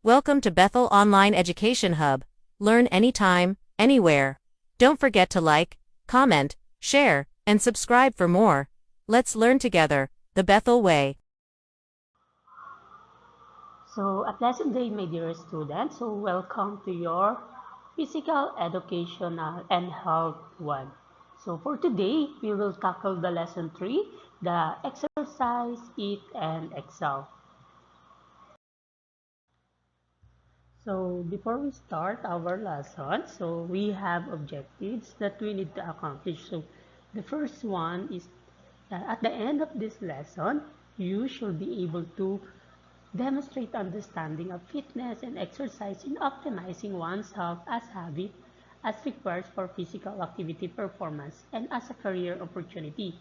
Welcome to Bethel Online Education Hub. Learn anytime, anywhere. Don't forget to like, comment, share, and subscribe for more. Let's learn together, the Bethel way. So, a pleasant day, my dear students. So, welcome to your Physical Educational and Health 1. So, for today, we will tackle the lesson 3, the exercise, eat, and excel. So, before we start our lesson, so we have objectives that we need to accomplish. So, the first one is that at the end of this lesson, you should be able to demonstrate understanding of fitness and exercise in optimizing one's health as habit as required for physical activity performance and as a career opportunity.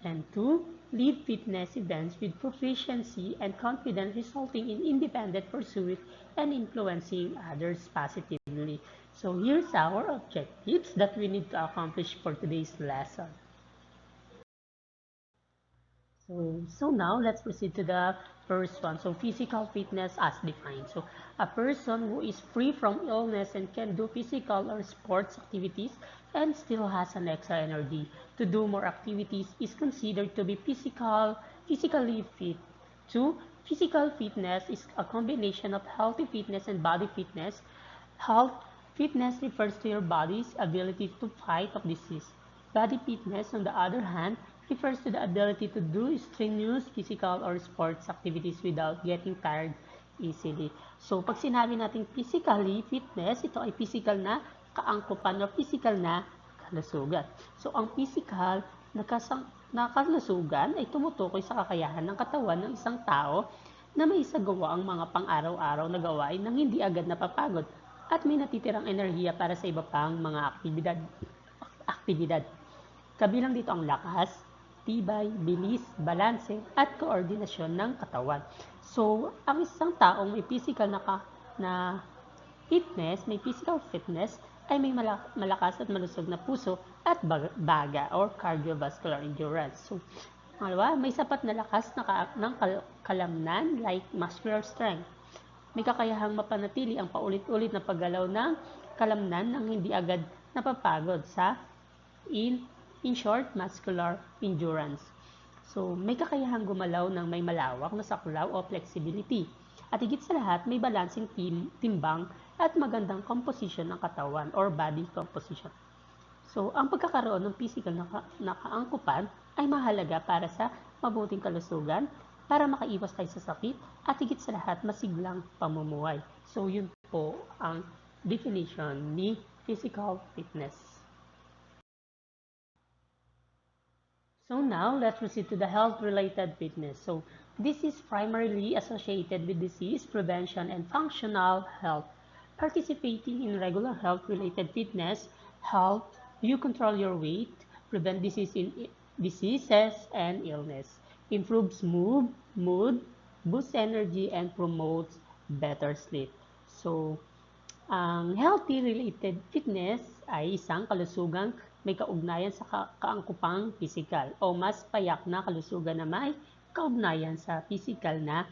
And two, lead fitness events with proficiency and confidence resulting in independent pursuit and influencing others positively. So here's our objectives that we need to accomplish for today's lesson. So now let's proceed to the first one. So physical fitness as defined. So a person who is free from illness and can do physical or sports activities and still has an extra energy to do more activities is considered to be physically fit. Two, physical fitness is a combination of healthy fitness and body fitness. Health fitness refers to your body's ability to fight off disease. Body fitness, on the other hand, refers to the ability to do strenuous physical or sports activities without getting tired easily. So, pag sinabi natin physically fitness, ito ay physical na kaangkupan o physical na kalusugan. So, ang physical na kalusugan ay tumutukoy sa kakayahan ng katawan ng isang tao na may isagawa ang mga pang-araw-araw na gawain nang hindi agad napapagod at may natitirang enerhiya para sa iba pang mga aktibidad. Kabilang dito ang lakas, tibay, bilis, balanse, at koordinasyon ng katawan. So, ang isang taong may physical na fitness, may physical fitness, ay may malakas at malusog na puso at baga or cardiovascular endurance. So, pangalawa, may sapat na lakas ng kalamnan like muscular strength. May kakayahang mapanatili ang paulit-ulit na paggalaw ng kalamnan nang hindi agad napapagod in short, muscular endurance. So, may kakayahang gumalaw ng may malawak na saklaw o flexibility. At higit sa lahat, may balancing timbang at magandang composition ng katawan or body composition. So, ang pagkakaroon ng physical na kaangkupan ay mahalaga para sa mabuting kalusugan, para makaiwas tayo sa sakit, at higit sa lahat, masiglang pamumuhay. So, yun po ang definition ni physical fitness. So now, let's proceed to the health-related fitness. So this is primarily associated with disease prevention and functional health. Participating in regular health-related fitness helps you control your weight, prevent diseases and illness, improves mood, boosts energy, and promotes better sleep. So, ang healthy-related fitness ay isang kalusugang may kaugnayan sa kaangkupang pisikal o mas payak na kalusugan na may kaugnayan sa pisikal na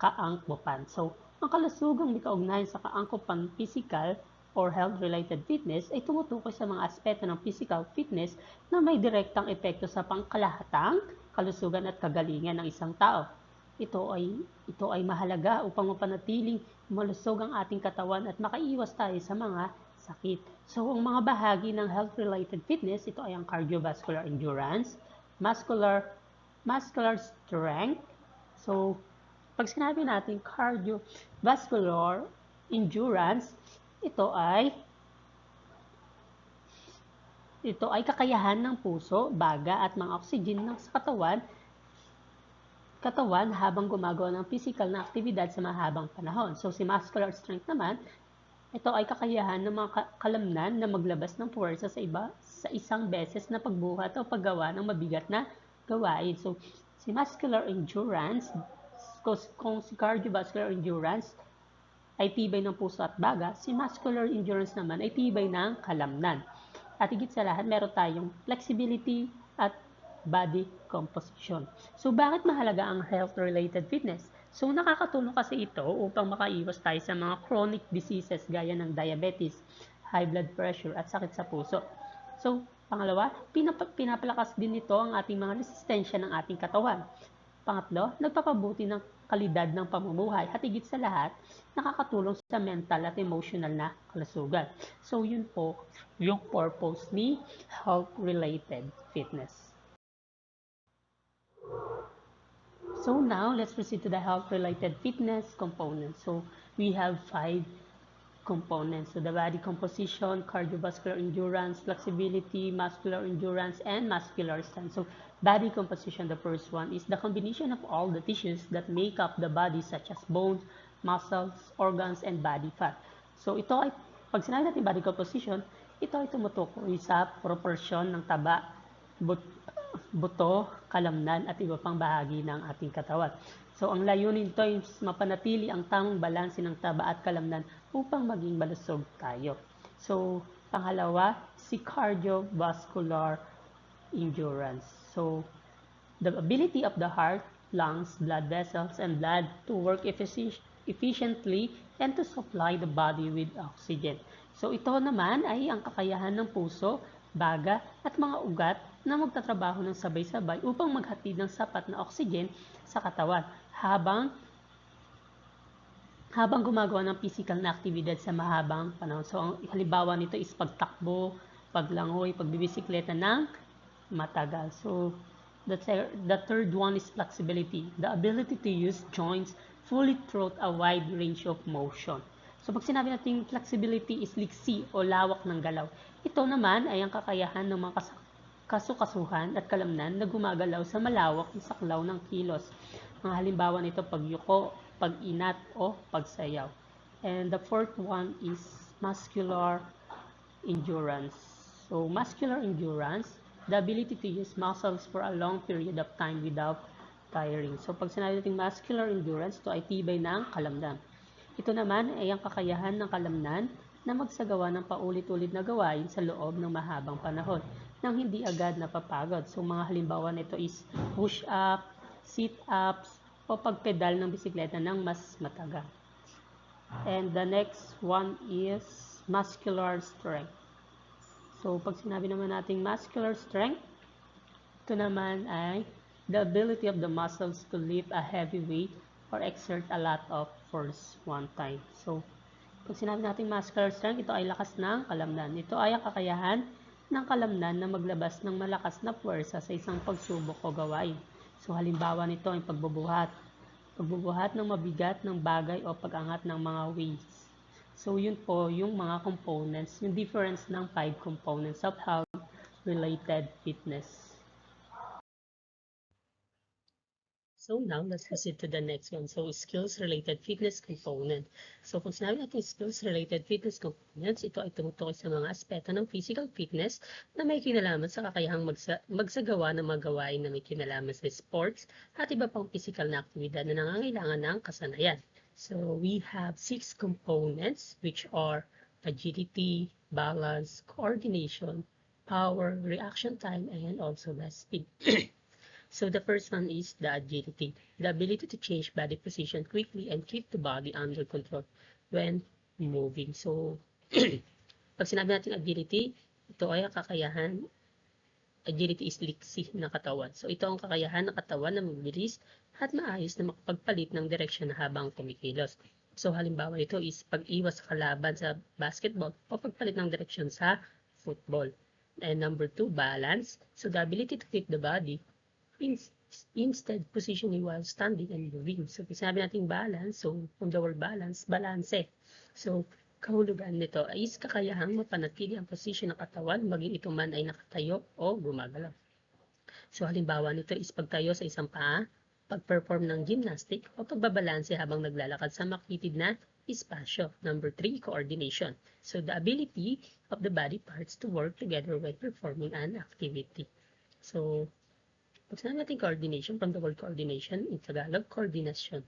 kaangkupan. So, ang kalusugang may kaugnayan sa kaangkupan pisikal or health-related fitness ay tumutukoy sa mga aspeto ng physical fitness na may direktang epekto sa pangkalahatang kalusugan at kagalingan ng isang tao. Ito ay mahalaga upang mapanatiling malusog ang ating katawan at makaiwas tayo sa mga sakit. So, ang mga bahagi ng health-related fitness, ito ay ang cardiovascular endurance, muscular strength. So, pag sinabi natin cardiovascular endurance, ito ay kakayahan ng puso, baga at mga oxygen sa katawan habang gumagawa ng physical na aktibidad sa mahabang panahon. So, si muscular strength naman, ito ay kakayahan ng mga kalamnan na maglabas ng puwersa sa isang beses na pagbuhat o paggawa ng mabigat na gawain. So, si muscular endurance, kung si cardiovascular endurance ay tibay ng puso at baga, si muscular endurance naman ay tibay ng kalamnan. At higit sa lahat, meron tayong flexibility at body composition. So, bakit mahalaga ang health-related fitness? So nakakatulong kasi ito upang makaiwas tayo sa mga chronic diseases gaya ng diabetes, high blood pressure at sakit sa puso. So pangalawa, pinapalakas din nito ang ating mga resistensya ng ating katawan. Pangatlo, nagpapabuti ng kalidad ng pamumuhay at higit sa lahat, nakakatulong sa mental at emotional na kalusugan. So yun po yung purpose ni health-related fitness. So now, let's proceed to the health-related fitness components. So we have 5 components. So the body composition, cardiovascular endurance, flexibility, muscular endurance, and muscular strength. So body composition, the first one, is the combination of all the tissues that make up the body such as bones, muscles, organs, and body fat. So ito ay, pag sinabi natin body composition, ito ay tumutukoy sa proporsyon ng taba, buto, kalamnan at iba pang bahagi ng ating katawan. So ang layunin nito ay mapanatili ang tamang balanse ng taba at kalamnan upang maging malusog tayo. So pangalawa, si cardiovascular endurance. So the ability of the heart, lungs, blood vessels, and blood to work efficiently and to supply the body with oxygen. So ito naman ay ang kakayahan ng puso, baga at mga ugat na magtatrabaho ng sabay-sabay upang maghatid ng sapat na oxygen sa katawan habang gumagawa ng physical na aktibidad sa mahabang panahon. So ang halimbawa nito is pagtakbo, paglangoy, pagbibisikleta ng matagal. So the third one is flexibility, the ability to use joints fully throughout a wide range of motion. So pag sinabi natin flexibility is liksi o lawak ng galaw, ito naman ay ang kakayahan ng mga kasukasuhan at kalamnan na gumagalaw sa malawak na saklaw ng kilos. Mga halimbawa nito pagyuko, pag-inat o pagsayaw. And the fourth one is muscular endurance. So muscular endurance, the ability to use muscles for a long period of time without tiring. So pag sinabi natin muscular endurance, ito ay tibay ng kalamnan. Ito naman ay ang kakayahan ng kalamnan na magsagawa ng paulit-ulit na gawain sa loob ng mahabang panahon nang hindi agad napapagod. So mga halimbawa nito is push-up, sit-ups, o pagpedal ng bisikleta ng mas matagal. And the next one is muscular strength. So pag sinabi naman nating muscular strength, ito naman ay the ability of the muscles to lift a heavy weight or exert a lot of force one time. So, pag sinabi natin muscular strength, ito ay lakas ng kalamnan. Ito ay ang kakayahan ng kalamnan na maglabas ng malakas na puwersa sa isang pagsubok o gawain. So, halimbawa nito ay pagbubuhat ng mabigat ng bagay o pag-angat ng mga weights. So, yun po yung mga components, yung difference ng 5 components of health-related fitness. So now, let's proceed to the next one. So, skills-related fitness component. So, kung sinabi natin skills-related fitness components, ito ay tumutukoy sa mga aspeto ng physical fitness na may kinalaman sa kakayahang magsagawa ng mga gawain na may kinalaman sa sports at iba pang physical na aktibidad na nangangailangan ng kasanayan. So, we have 6 components which are agility, balance, coordination, power, reaction time, and also the speed. So the first one is the agility, the ability to change body position quickly and keep the body under control when moving. So, pag sinabi natin agility, ito ay kakayahan, agility is liksi ng katawan. So ito ang kakayahan ng katawan na mabilis at maayos na makapagpalit ng direksyon habang kumikilos. So halimbawa ito is pag-iwas sa kalaban sa basketball o pagpalit ng direksyon sa football. And number 2, balance. So the ability to keep the body instead positioning while standing and moving. So, pag sinabi natin balance, so from the word balance, balanse. So, kahulugan nito ay is kakayahang mapanatili ang posisyon ng katawan maging ito man ay nakatayo o gumagalaw. So, halimbawa nito is pagtayo sa isang paa, pag-perform ng gymnastic o pagbabalanse habang naglalakad sa makitid na espasyo. Number 3, coordination. So, the ability of the body parts to work together when performing an activity. So, pag sinabi natin coordination, from the word coordination, in Tagalog, koordinasyon.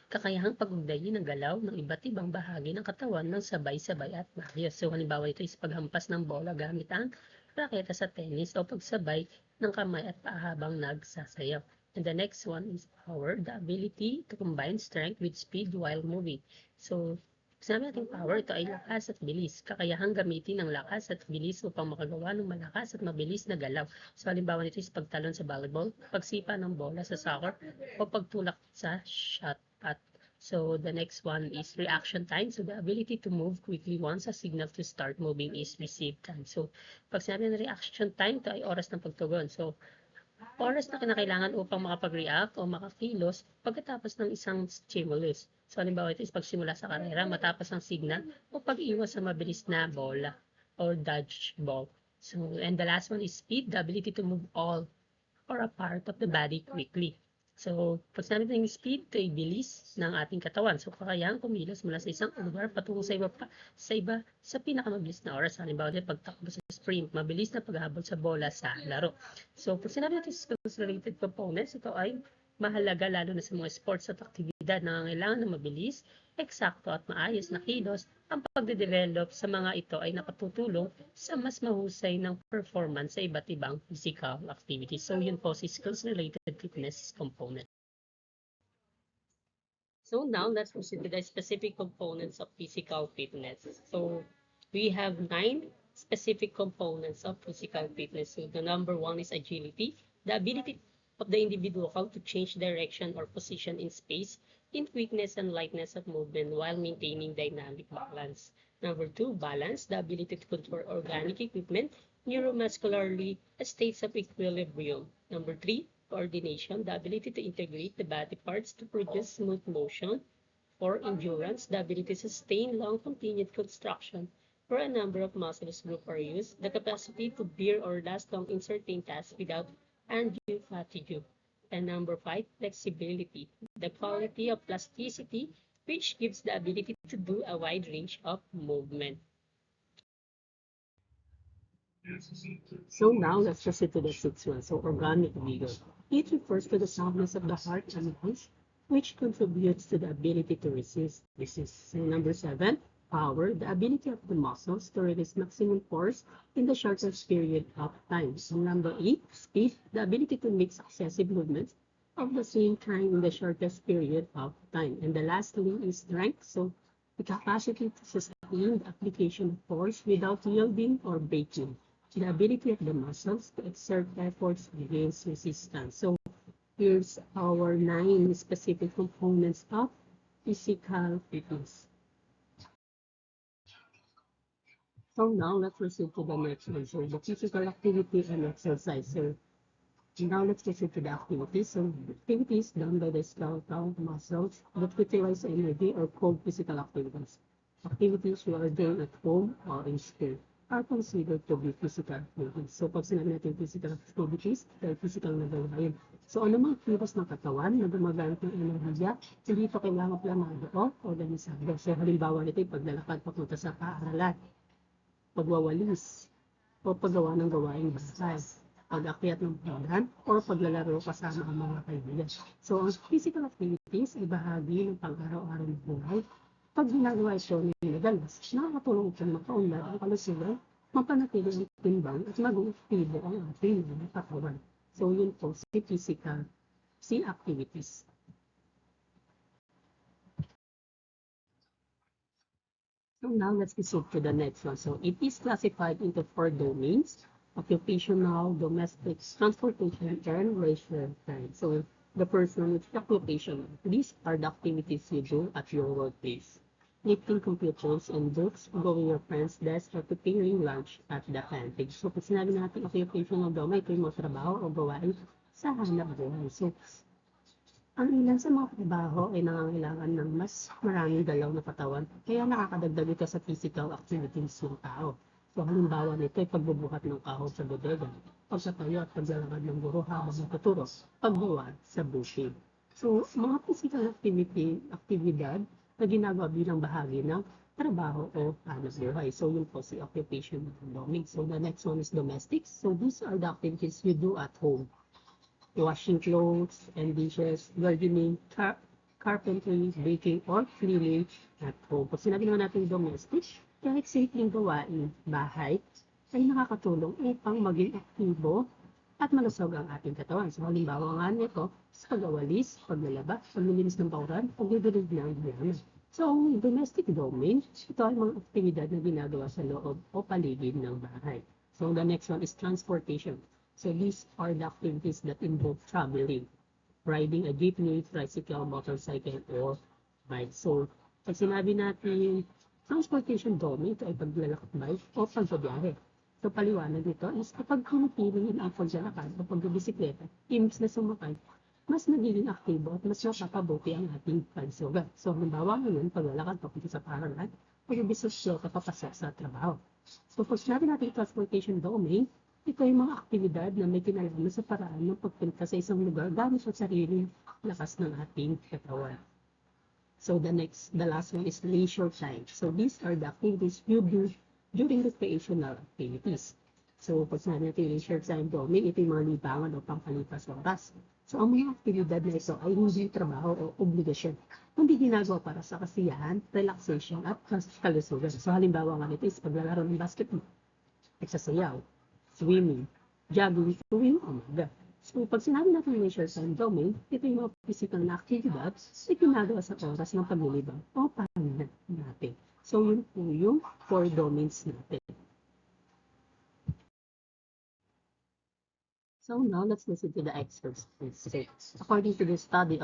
Kakayahang pag-ugnayin ng galaw ng iba't ibang bahagi ng katawan ng sabay-sabay at maayos. So, halimbawa ito is paghampas ng bola gamit ang raketa sa tennis o pagsabay ng kamay at paa habang nagsasayaw. And the next one is power, the ability to combine strength with speed while moving. So, sabi natin power, ito ay lakas at bilis. Kakayahang gamitin ang lakas at bilis upang makagawa ng malakas at mabilis na galaw. So, halimbawa nito is pagtalon sa volleyball, pagsipa ng bola sa soccer, o pagtulak sa shot at. So, the next one is reaction time. So, the ability to move quickly once a signal to start moving is received time. So, pag sinabi ng reaction time, ito ay oras ng pagtugon. So, oras na kinakailangan upang makapag-react o makakilos pagkatapos ng isang stimulus. So, halimbawa ito is pagsimula sa karera matapos ang signal o pag-iwas sa mabilis na bola or dodge ball. So, and the last one is speed, the ability to move all or a part of the body quickly. So, pag sinabi ng speed, ito ay bilis ng ating katawan. So, kakayahang kumilos mula sa isang lugar patungo sa iba sa pinakamabilis na oras. Halimbawa, pagtakbo sa sprint, mabilis na paghabol sa bola sa laro. So, pag sinabi natin skills-related components, ito ay mahalaga lalo na sa mga sports at aktibidad na nangangailangan ng mabilis, eksakto at maayos na kilos. Ang pagde-develop sa mga ito ay nakatutulong sa mas mahusay ng performance sa iba't ibang physical activities. So yun po si skills-related fitness component. So now let's proceed to the specific components of physical fitness. So we have 9 specific components of physical fitness. So the number 1 is agility, the ability of the individual to change direction or position in space, in quickness and lightness of movement while maintaining dynamic balance. Number 2, balance, the ability to control organic equipment neuromuscularly states of equilibrium. Number 3, coordination, the ability to integrate the body parts to produce smooth motion. 4, endurance, the ability to sustain long continued construction for a number of muscles group or use, the capacity to bear or last long in certain tasks without undue fatigue. And number 5, flexibility, the quality of plasticity, which gives the ability to do a wide range of movement. So now let's proceed to the sixth one. So organic vigor. It refers to the soundness of the heart and lungs, which contributes to the ability to resist. So number 7, power, the ability of the muscles to release maximum force in the shortest period of time. So number 8, speed, the ability to make successive movements of the same kind in the shortest period of time. And the lastly is strength. So the capacity to sustain the application of force without yielding or breaking. The ability of the muscles to exert efforts against resistance. So here's our 9 specific components of physical fitness. So now let's proceed to the next one. So the physical activity and exercise. So now let's proceed to the activities. So activities done by the skeletal muscles that utilize energy or called physical activities. Activities we are doing at home or in school are considered to be physical activities. So pag sinabi natin physical activities, dahil physical na gawain. So ano mga kilos ng katawan na gumagamit ng enerhiya, hindi ito kailangan planado o organisado. So halimbawa nito yung paglalakad papunta sa paaralan, pagwawalis, o paggawa ng gawaing bahay, pag-akyat ng pagdan, o paglalaro kasama ang mga kaibigan. So ang physical activities ay bahagi ng pang-araw-araw ng buhay. Pag ginagawa ito ng madalas, nakakatulong itong makaunlad ang kalusugan, mapanatili ang timbang at maging aktibo ang ating mga katawan. So yun po si physical, si activities. So now let's proceed to the next one. So it is classified into 4 domains: occupational, domestic, transportation, and leisure time. So the first one is occupational. These are the activities you do at your workplace: lifting computers and books, going your friend's desk, or preparing lunch at the canteen. So pag sinabi natin occupational daw, ito yung mga trabaho o gawain sa hanap buhay. So ang ilan sa mga trabaho ay nangangailangan ng mas maraming galaw na katawan, kaya nakakadagdag ito sa physical activities ng tao. So halimbawa nito ay pagbubuhat ng kahoy sa bodega, pagtatayo at paglalakad ng guro habang natuturo, paggawa sa bukid. So mga physical aktibidad na ginagawa bilang bahagi ng trabaho o hanap buhay. So yun po si occupation domain. So the next one is domestic. So these are the activities you do at home: washing clothes and dishes, gardening, carpentry, baking, or cleaning at home. Pag sinabi naman natin domestic, kahit simpleng gawain bahay ay nakakatulong upang maging aktibo at malusog ang ating katawan. So halimbawa nga nito, sa pag-awalis, paglalaba, paglilinis ng bakuran, pagdidilig ng halaman. So, ang domestic domain, ito ay mga aktibidad na ginagawa sa loob o paligid ng bahay. So, the next one is transportation. So, these are the activities that involve traveling, riding a jeepney, tricycle, motorcycle, or bike. So, pag sinabi natin transportation domain, ito ay paglalakbay o pagbabiyahe. So, paliwanag nito is kapag pinipili ang paglalakad o pagbibisikleta, imbis na sumakay, mas nagiging aktibo at mas napapabuti ang ating pansugat. So, halimbawa ngayon, paglalakad papunta sa paaralan, pagbibisikleta papasok sa trabaho. So, pag sinabi natin transportation domain, ito ay mga aktibidad na may kinalaman sa paraan ng pagpunta sa isang lugar gamit sa sariling lakas ng ating katawan. So, the last one is leisure time. So, these are the activities you do during recreational activities. So, pag sinabi natin leisure time domain, ito yung mga libangan o pangkalipas oras. So, ang mga aktibidad na ito ay hindi trabaho o obligasyon, kundi ginagawa para sa kasiyahan, relaxation, at kalusugan. So, halimbawa nga nito is paglalaro ng basketball, pagsasayaw, swimming, jogging tuwing umaga. So, pag sinabi natin leisure time domain, ito yung mga physical na aktibidad na ginagawa sa oras ng paglilibang o pahinga natin. So, yun po yung 4 domains natin. So now let's listen to the excerpts. According to the study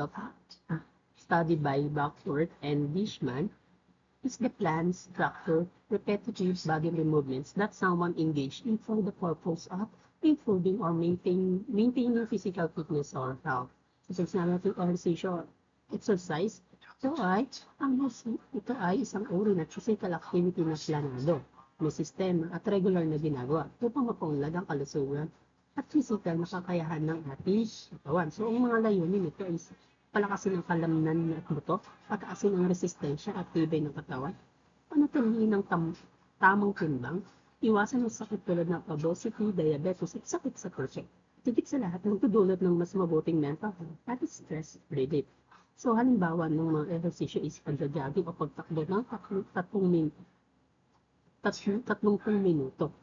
by Buckworth and Dishman, is the plan, structure, repetitive body movements that someone engaged in for the purpose of improving or maintaining physical fitness or health. So, sinabi natin ehersisyo, exercise, ito ay isang uri na physical activity na planado, may sistema at regular na ginagawa upang mapaunlad ang kalusugan at physical na kakayahan ng ating katawan. So, ang mga layunin nito is palakasin ang kalamnan at buto, pataasin ang resistensya at tibay ng katawan, panatilihin ng tamang timbang, iwasan ang sakit tulad ng obesity, diabetes at sakit sa puso. Titik sa lahat ng tudulot ng mas mabuting mental health at stress relief. So, halimbawa ng mga ehersisyo is pagja-jogging o pagtakbo ng 30 minuto.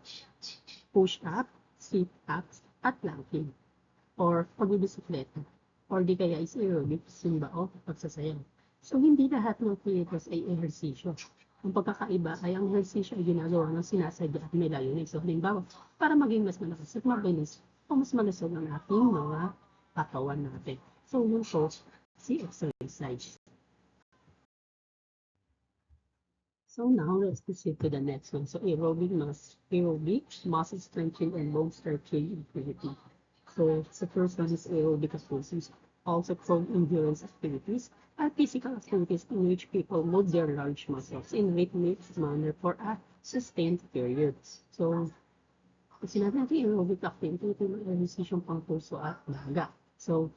Push-up, sit-ups, at planking, or pagbibisikleta, or di kaya is aerobic, zumba o pagsasayaw. So, hindi lahat ng fitness ay ehersisyo. Ang pagkakaiba ay ang ehersisyo ay ginagawa ng sinasadya at may layunin. So, halimbawa, para maging mas malakas at mabilis o mas malusog ang ating mga katawan natin. So, yun po, si exercise. So now let's proceed to the next one. So aerobic muscle strengthening and bone stretching activity. So the first one is aerobic activities, also called endurance activities, are physical activities in which people move their large muscles in rhythmic manner for a sustained period. So, pag sinabi natin aerobic activity, ito yung ehersisyon pang puso at daga. So,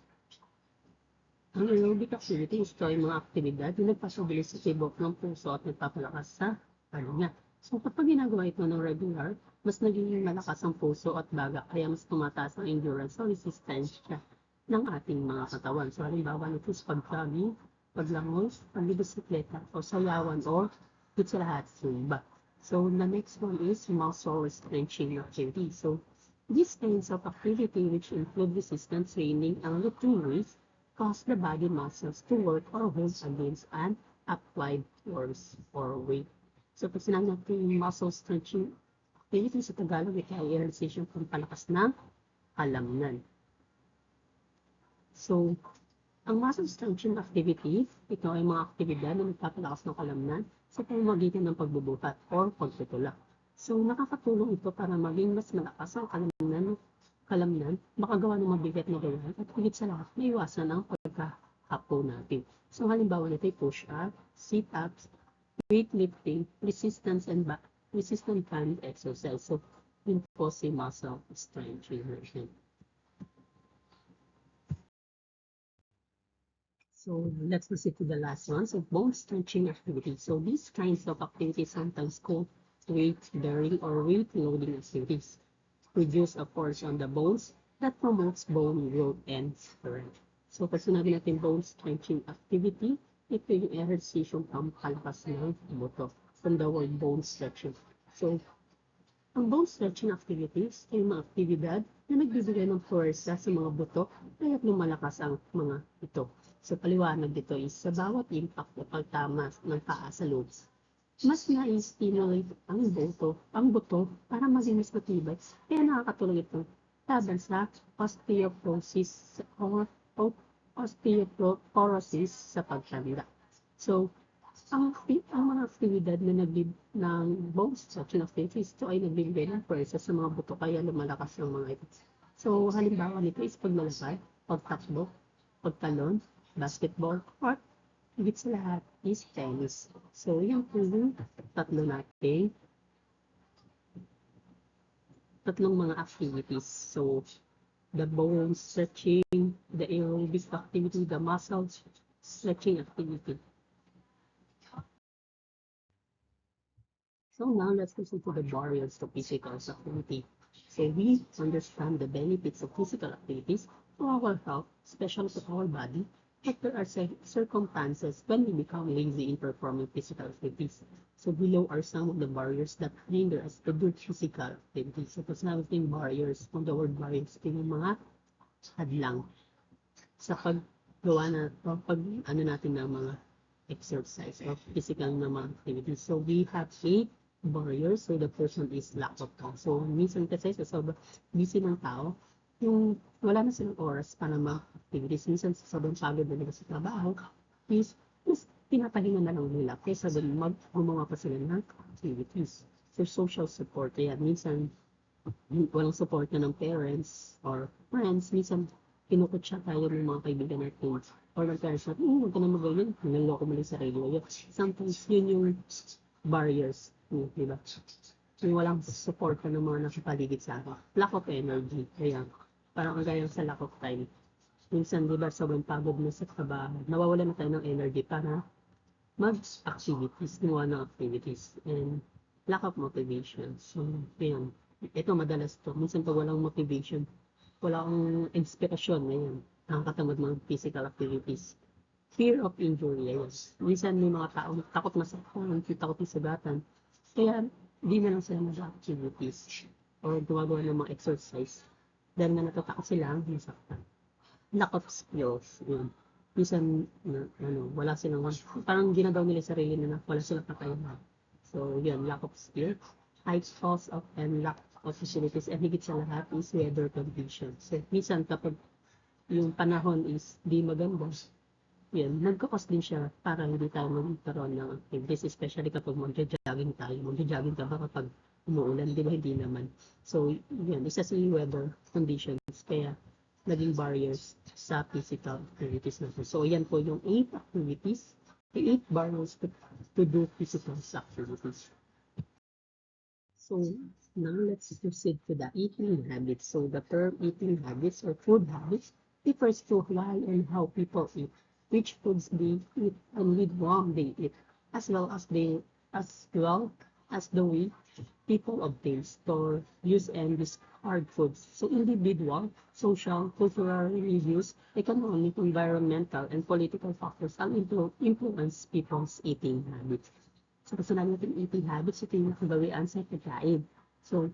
ang aerobic activity ito ay mga aktibidad na nagpapabilis sa tibok ng puso at nagpapalakas sa pahinga. So kapag ginagawa ito ng regular, mas nagiging malakas ang puso at baga, kaya mas tumataas ang endurance o resistensya ng ating mga katawan. So halimbawa nito sa pag-jogging, paglangos, pagbibisikleta, o sayawan, o higit sa lahat, zumba. So the next one is muscle stretching activity. So these kinds of activity which include resistance training and lifting weights cause the body muscles to work or hold against an applied force or weight. So, pag sinabi natin yung muscle stretching activity sa Tagalog, ito ay ehersisyo pang palakas ng kalamnan. So, ang muscle stretching activity, ito ay mga aktibidad na nagpapalakas ng kalamnan sa pamamagitan ng pagbubuhat or pagtutulak. So, nakakatulong ito para maging mas malakas ang kalamnan, makagawa ng mabigat na gawain at higit sa lahat, maiwasan ang pagkakapo natin. So, halimbawa nito ay push-up, sit-ups, weightlifting, resistance band exercise. So, yun po si muscle stretching version. So, let's proceed to the last one. So, bone stretching activity. So, these kinds of activities sometimes called weight bearing or weight loading activities produce a force on the bones that promotes bone growth and strength. So, pag sinabi natin bone stretching activity, ito yung ehersisyong pampalakas ng buto from the word bone stretching. So, ang bone stretching activities ay mga aktibidad na nagbibigay ng puwersa sa mga buto kaya't lumalakas ang mga ito. So paliwanag dito is sa bawat impact na pagtama ng paa sa loob, mas na-stimulate ang buto para maging mas matibay. Kaya nakakatulong ito laban sa osteoporosis osteoporosis sa pagtanda. So, ang mga aktibidad na ng bone stretching activities ito ay nagbibigay ng pwersa sa mga buto kaya lumalakas ang mga ito. So, halimbawa nito is paglalakad, pagtakbo, pagtalon, basketball, or higit sa lahat is tennis. So, yan po yung tatlong mga activities. So, the bone stretching, the aerobic activity, the muscle stretching activity. So now let's listen to the barriers to physical activity. So we understand the benefits of physical activities to our health, especially to our body, but there are circumstances when we become lazy in performing physical activities. So below are some of the barriers that hinder us to do physical activities. So pag sinabi natin barriers, kung the word barriers, ito yung mga hadlang sa paggawa na, o pag ano natin ng mga exercise or physical na mga activities. So we have 8 barriers. So the person is lack of time. So minsan kasi sa sobrang busy ng tao, yung wala na silang oras para mag-activities. Minsan sa sobrang pagod na nila sa trabaho, is pinapahinga na lang nila kaysa doon gumawa pa sila ng activities. So social support, kaya minsan walang support na ng parents or friends, minsan kinukutsa tayo ng mga kaibigan natin or ng parents natin, huwag ka na magayon, niloloko mo lang sa sarili mo. Sometimes yun yung barriers, di ba? Yung walang support ka ng mga nakapaligid sa akin. Lack of energy, kaya parang ang gaya sa lack of time. Minsan, di ba, sobrang pagod na sa trabaho, nawawala na tayo ng energy para mag-activities, gumawa ng activities, and lack of motivation. So, yun. Ito madalas to. Minsan pag walang motivation, wala akong inspirasyon, ngayon. Nakakatamad mga physical activities. Fear of injury, yes. Minsan may mga tao takot masaktan, takot masugatan. Kaya di na lang sila mag-activities or gumagawa ng mga exercise dahil na natatakot sila masaktan. Lack of skills, yun. Minsan, wala silang, parang ginagawa nila sarili na wala silang kakayahan. So, yun, lack of skill, high cost of and lack of facilities, and higit sa lahat is weather conditions. So, minsan kapag yung panahon is di maganda, yun, nagkakos din siya para hindi tayo magkaroon ng activities, especially kapag magja-jogging tayo. Magja-jogging ka ba kapag umuulan, di ba? Hindi naman. So, yun, isa sa weather conditions, kaya naging barriers sa physical activities natin. So, yan po yung 8 activities, the 8 barriers to do physical activities. So, now let's proceed to the eating habits. So, the term eating habits or food habits refers to why and how people eat, which foods they eat, and with whom they eat, as well as the way people obtain, store, use, and discard foods. So individual, social, cultural, religious, economic, environmental, and political factors ang influence people's eating habits. So kasi natin eating habits, ito yung nakagawian sa pagkain. So,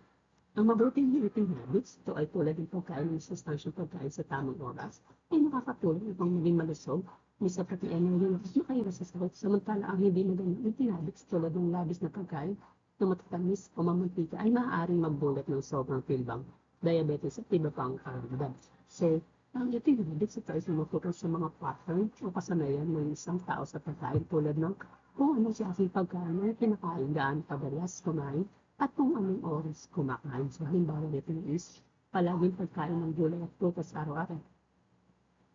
ang mabuting eating habits, ito ay tulad ng pagkain ng sustansyang pagkain sa tamang oras, ay nakakatulong upang maging malusog, may sapat na energy na makaiwas sa sakit. Samantala, ang hindi magandang eating habits tulad ng labis na pagkain na matatamis o mamantika ay maaaring magdulot ng sobrang timbang, diabetes at iba pang karamdam. So, ang eating habits ito ay sumutukoy sa mga pattern o kasanayan ng isang tao sa pagkain tulad ng kung ano siya klaseng pagkain na kinakain, gaano kadalas kumain, at kung anong oras kumakain. So, halimbawa nito is palaging pagkain ng gulay at prutas araw-araw.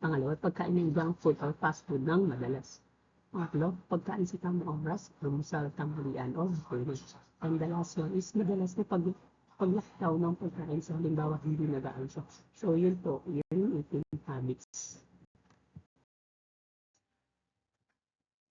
Pangalawa, pagkain ng junk food or fast food ng madalas. Pangatlo, pagkain sa tamang oras, almusal, tanghalian, o hapunan. And the last one is madalas na paglaktaw ng pagkain sa halimbawa hindi nagaan siya. So, yun po, yun yung eating habits.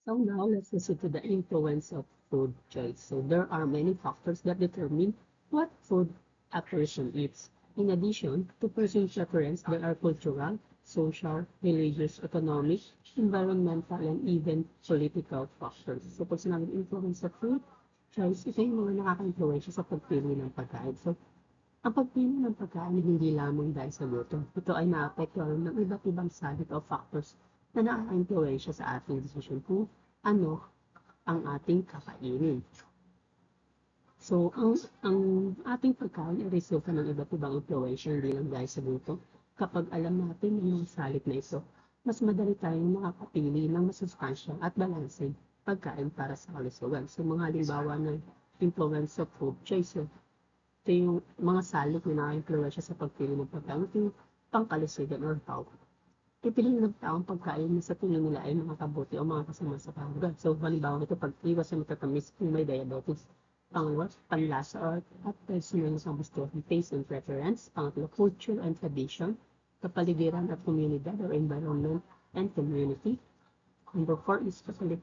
So now let's listen to the influence of food choice. So there are many factors that determine what food a person eats. In addition to personal preference, there are cultural, social, religious, economic, environmental, and even political factors. So pag sinabing influence of food choice, ito yung mga nakaka-influensya sa pagpili ng pagkain. So Ang pagpili ng pagkain hindi lamang dahil sa gutom. Ito ay naapektuhan ng iba't ibang sabit o factors na nakaka-impluwensya sa ating desisyon kung ano ang ating kakainin. So, ang ating pagkain ay resulta ng iba't ibang impluwensya hindi lang dahil sa gutom. Kapag alam natin ang mga salit na ito, mas madali tayong makakapili ng masustansyang at balanseng pagkain para sa kalusugan. So, mga halimbawa ng influence of food choices. Ito yung mga salik na nakaka-impluwensya sa pagpili ng pagkain, ito yung pangkalusugan or health. Pipiliin ng taong pagkain na sa tingin nila ay makakabuti o makakasama sa kalusugan. So, halimbawa nito, pag-iwas sa matatamis kung may diabetes. Pangalawa, panlasa at personal sa gusto, taste and preference. Pangatlo, culture and tradition, kapaligiran at komunidad or environment and community. Number 4 is Catholic.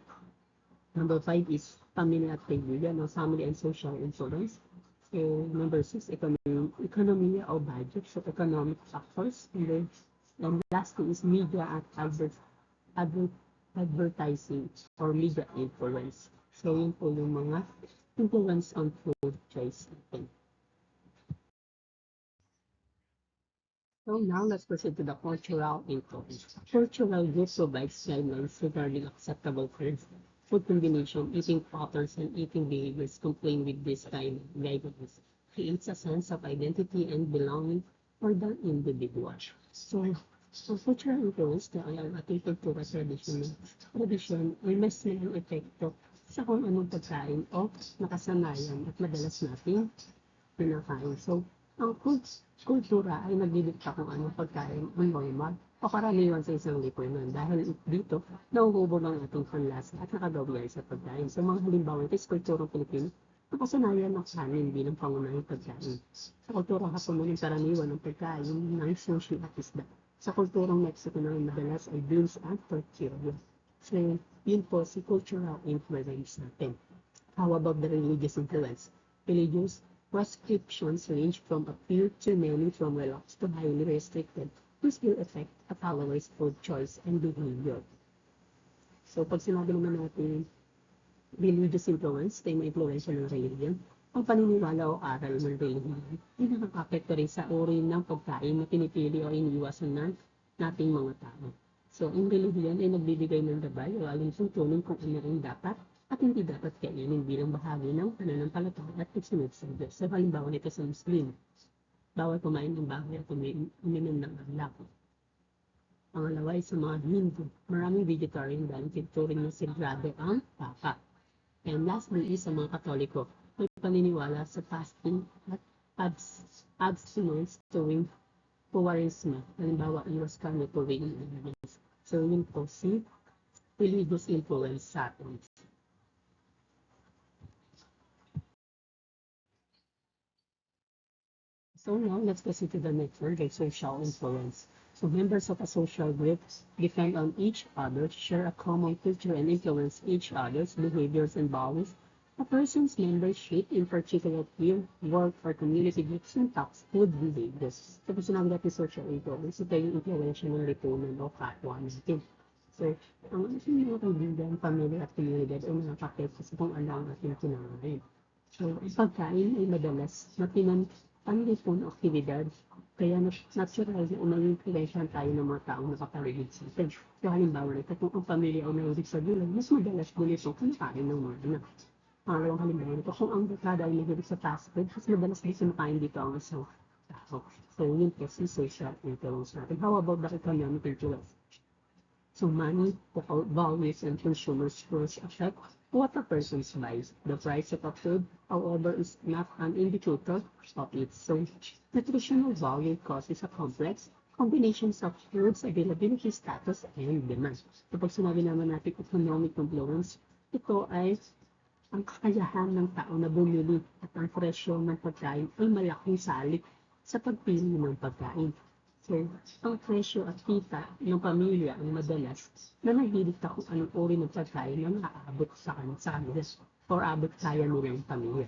Number 5 is pamilya at kaibigan, no? Family and social influence. So, number 6, economy or budget, so economic factors. And lastly is media at advertising or media influence. So, yun po yung mga influence on food choice natin. So now let's proceed to the cultural influence. Cultural group provides guidelines regarding acceptable foods, food combination, eating patterns, and eating behaviors complying with this kind of guidelines. Creates a sense of identity and belonging for the individual. So cultural influence na ay ang ating kultura tradisyon ay mas malang epekto sa kung anong pagkain o nakasanayan at madalas nating pinakain. So, ang kultura ay nagdidikta kung anong pagkain ang normal o karaniwan sa isang lipunan. Dahil dito, nauhubog ang ating panlasa at nakagawian sa pagkain. So, mga halimbawa ito sa kulturang Pilipino, nakasanayan ng kanin bilang pangunahing pagkain. Sa kulturang Haponon, karaniwan ng pagkain ng sushi at isda. Sa kulturang Mexico naman madalas ay beans at tortilla. So, yun po si cultural influence natin. How about the religious influence? Religious prescriptions range from a few to many, from relaxed to highly restricted. This will affect a follower's food choice and behavior. So, pag sinabi naman natin religious influence, ito yung influensya ng religion, ang paniniwala o aral ng religion ay nakaka-apekto rin sa uri ng pagkain na pinipili o iniiwasan ng nating mga tao. So, ang religion ay nagbibigay ng gabay o alinsuntunin kung ano ang dapat at hindi dapat kainin bilang bahagi ng pananampalataya at pagsunod sa Diyos. So, halimbawa nito sa Muslim, bawal kumain ng baboy at uminom ng alak. Pangalawa ay sa mga Hindu, maraming vegetarian dahil tinuturing na sagrado ang papa. And lastly is sa mga Katoliko, may paniniwala sa fasting at abstinence tuwing Puwarisma. Halimbawa, iwas kami tuwing Lunes. So, yun po si religious influence sa atin. So now, let's proceed to the next word, like social influence. So members of a social group depend on each other, share a common culture, and influence each other's behaviors and values. A person's membership in particular field, work, or community groups impacts food behaviors. So kung sinabi natin social influence, ito yung influence ng lipunan o kapwa natin. So, ang ating mga kaibigan, pamilya at komunidad ay nakaka-apekto sa kung ano ang ating kinakain. So, ang pagkain ay madalas na panlipon aktibidad, kaya natural na nai-influensyahan tayo ng mga taong nakapaligid sa atin. So, halimbawa nito, kung ang pamilya ay mahilig sa gulay, mas madalas din itong kumakain ng mga anak. Pangalawang halimbawa nito, kung ang barkada ay mahilig sa fast food, mas madalas din kumakain dito ang isang tao. So, yun po si social influence natin. How about the economic influence? So money, values, and consumer scores affect what a person buys. The price of a food, however, is not an indicator of it. So nutritional value causes a complex combinations of foods, availability, status, and demand. So pag sinabi naman natin economic influence, ito ay ang kakayahan ng tao na bumili at ang presyo ng pagkain ay malaking salik sa pagpili ng pagkain. So, ang presyo at kita ng pamilya ang madalas na nagdidikta kung anong uri ng pagkain na naaabot sa kanila or abot kaya nilang pamilya.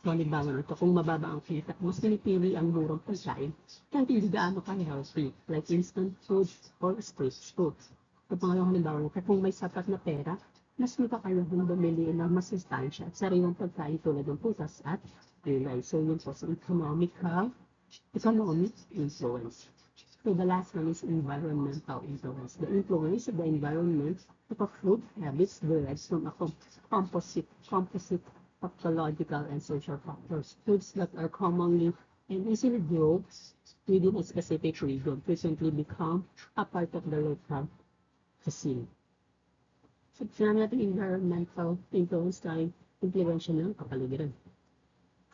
So, halimbawa nito, kung mababa ang kita, mas pinipili ang murang pagkain kahit hindi gaano ka-healthy, like instant foods or street foods. So, pangalawang halimbawa nito, kung may sapat na pera, mas may kakayahang bumili ng masustansya at sariwang pagkain tulad ng putas at rely. So yun po sa economic influence. So the last one is environmental influence. The influence of the environment of food habits derives from a composite of ecological and social factors. Foods that are commonly and easily grown within a specific region frequently become a part of the local cuisine. So, sinabi natin environmental influence tayo, impluensya ng kapaligiran.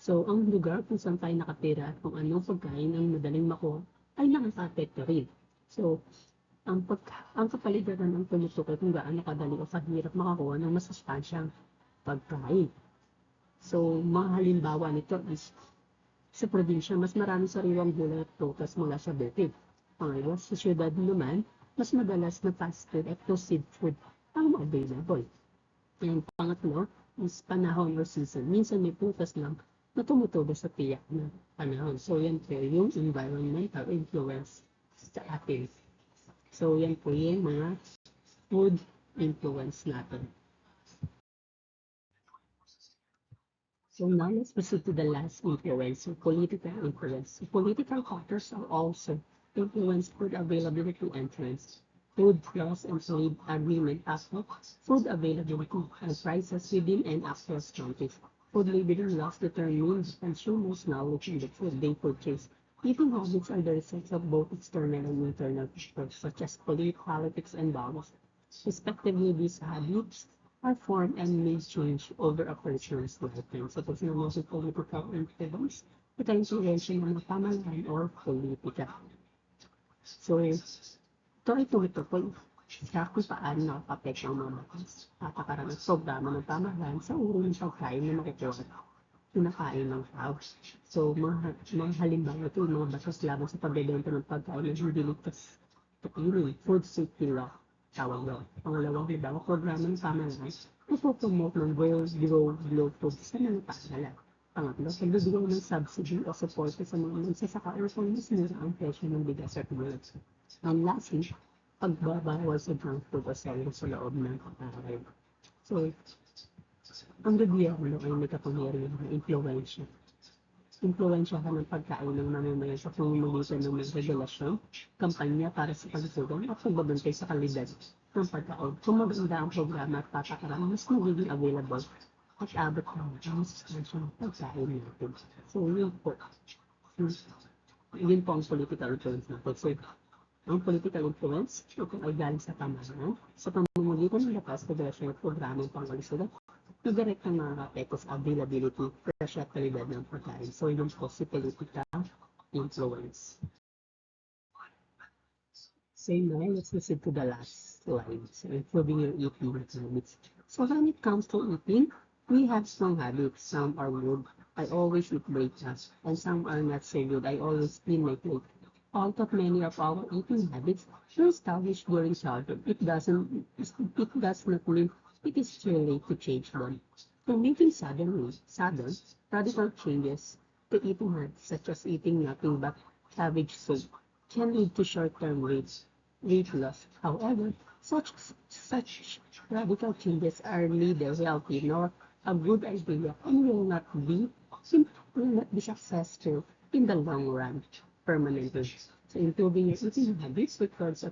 So, ang lugar kung saan tayo nakatira at kung anong pagkain ang madaling makuha ay nakaka-apekto rin. So, ang kapaligiran ang tumutukoy kung gaano kadali o kahirap makakuha ng masustansyang pagkain. So, mga halimbawa nito is sa probinsya, mas maraming sariwang gulay at prutas mula sa bukid. Pangalawa, sa syudad naman, mas madalas na fast food at processed food ang available. And pangatlo is panahon or season. Minsan may prutas lang na tumutubo sa tiyak na panahon. So yan po yung environmental influence sa atin. So yan po yung mga food influence natin. So now let's proceed to the last influence, political influence. So political factors are also influence food availability and trends. Food laws and trade agreement affect food availability and prices within and across countries. Food labeling laws determine the consumers' knowledge of the food they purchase. Eating habits are the results of both external and internal factors, such as politics and values. Respectively, these habits are formed and may change over a person's lifetime. So, pag sinabi sa political influence, ito yung influensya ng mga pamahalaan or politika. So, ito ay tumutupol sa kung paano nakapapekto ang mga batas at kakarang programa ng pamahalaan sa uri ng pagkain na makukuha kinakain ng tao. So, mga halimbawa ito yung mga batas laban sa pagbebenta ng pagkain na hindi ligtas kainin, food safety law, tawag doon. Pangalawang halimbawa, programa ng pamahalaan na promote ng grow food sa mga pamahalaan. Pangatlo, pagbibigay ng subsidy o support sa mga magsasaka or kung mas mura ang presyo ng bigas at goods. And lastly, pagbabawal sa junk food o selling sa loob ng pagkain. So, ang gobyerno ay may kapangyarihan na impluensya. Impluensyahan ng pagkain ng mamamayan sa pamamagitan ng mga regulasyon, kampanya para sa pagsugan at pagbabantay sa kalidad ng pagkain. Kung maganda ang programa at patakaran, mas magiging available at abot ng masustansyang pagkain natin. So, yun po. Yun po ang political influence natin. So, ang political influence, ito ay galing sa pamahalaan sa pamamagitan ng lakas, regulasyon at programang pangkalusugan na direktang nakaka-apekto sa availability, presyo at kalidad ng pagkain. So, yun po si political influence. So, now, let's proceed to the last slide. So, improving your eating habits. So, when it comes to eating, we have strong habits. Some are good. I always eat breakfast. And some are not so good. I always clean my plate. Although many of our eating habits were established during childhood, it does not mean it is too late to change them. So making sudden, radical changes to eating habits, such as eating nothing but cabbage soup, can lead to short-term weight loss. However, such radical changes are neither healthy nor a good idea and will not be successful in the long run permanently. So improving your eating habits requires a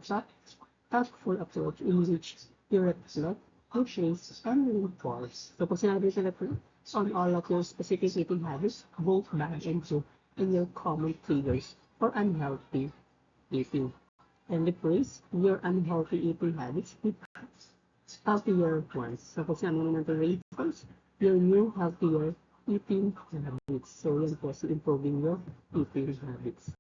thoughtful approach in which you reflect, retrace, and reinforce. So kung sinabi natin on all of your specific eating habits, both bad and good, and your common triggers for unhealthy eating. And replace your unhealthy eating habits with healthier ones. So kung sinabi natin reinforce your new healthier eating habits. So yan po si improving your eating habits.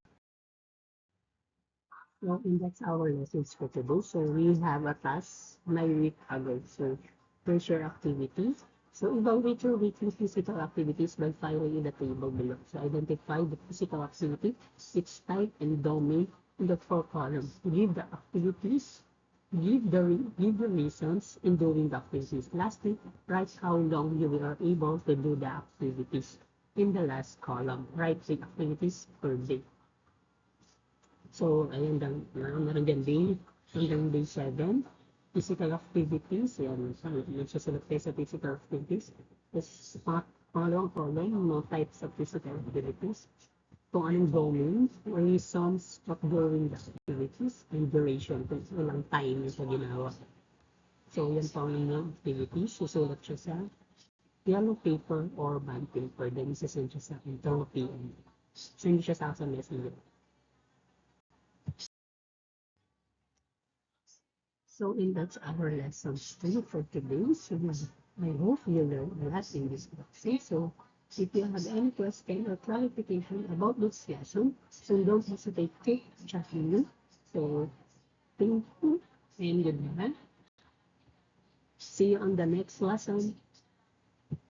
So, and that's our lessons for today. So, we have a task, my week ago. So, first your activities. So, evaluate your weekly physical activities by filing in the table below. So, identify the physical activity, its type and domain in the 4 columns. Give the activities, give the reasons in doing the activities. Lastly, write how long you are able to do the activities. In the last column, write the activities per day. So, ayan, meron din hanggang day 7, physical activities, yan, nagsasalat tayo sa physical activities. Tapos, Pangalawang column, mga types of physical activities. Kung anong domain, reasons of doing the activities, and duration, kung ilang time yung sa ginawa. So, yan po ang inyong activities. Susulat siya sa yellow paper or bond paper. Then, isasend siya sa akin 12 p.m. Send siya sa akin messenger. So, and that's our lesson 2 for today. So, I hope you learned a lot in this lesson. So, if you have any question or clarification about this lesson, so don't hesitate to chat me. So, thank you and goodbye. See you on the next lesson.